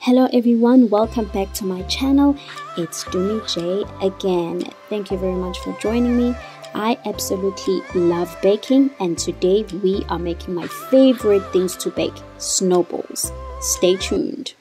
Hello everyone, welcome back to my channel. It's Dumi J again. Thank you very much for joining me. I absolutely love baking, and today we are making my favorite things to bake, snowballs. Stay tuned.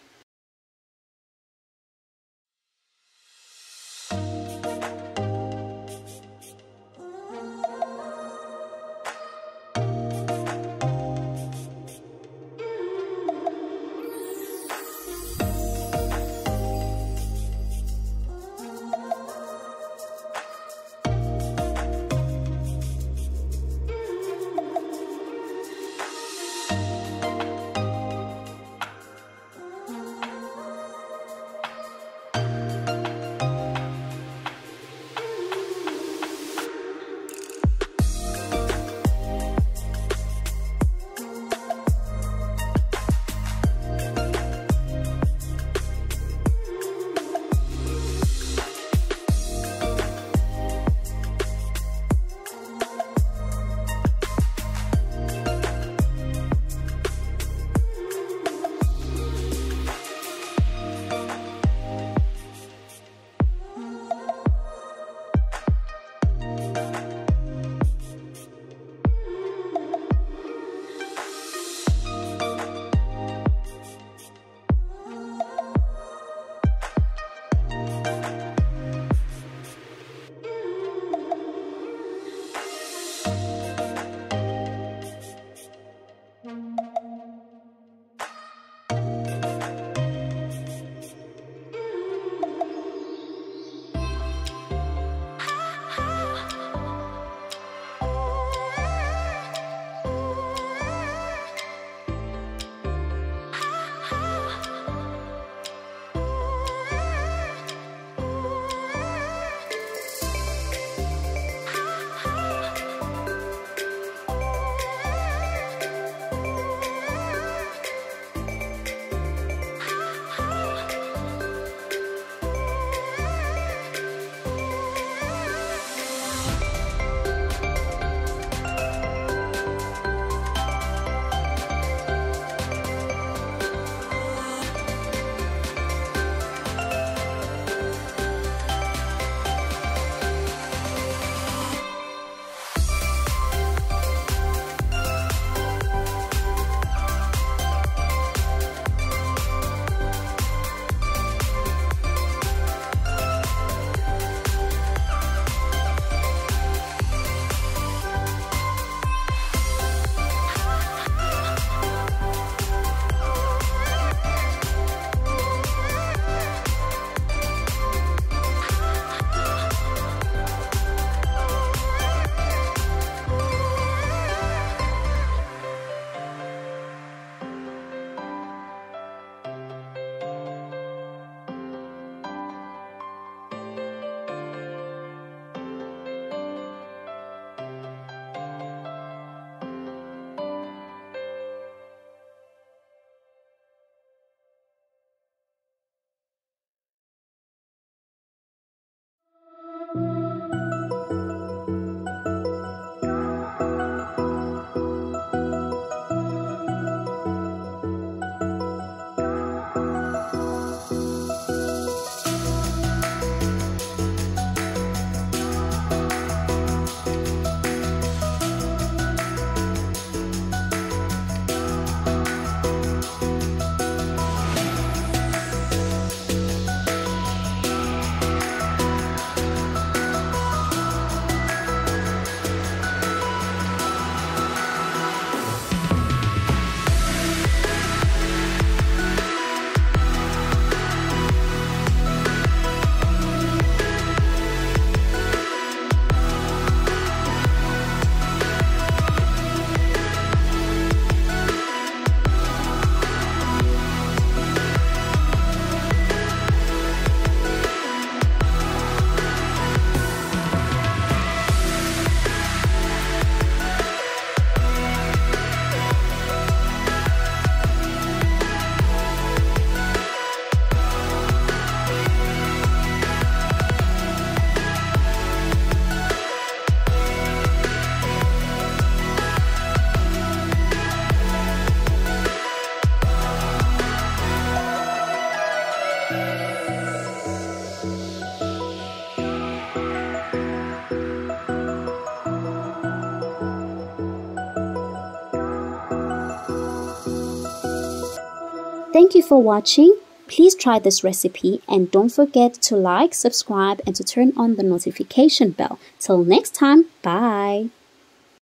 Thank you for watching. Please try this recipe and don't forget to like, subscribe and to turn on the notification bell. Till next time, bye.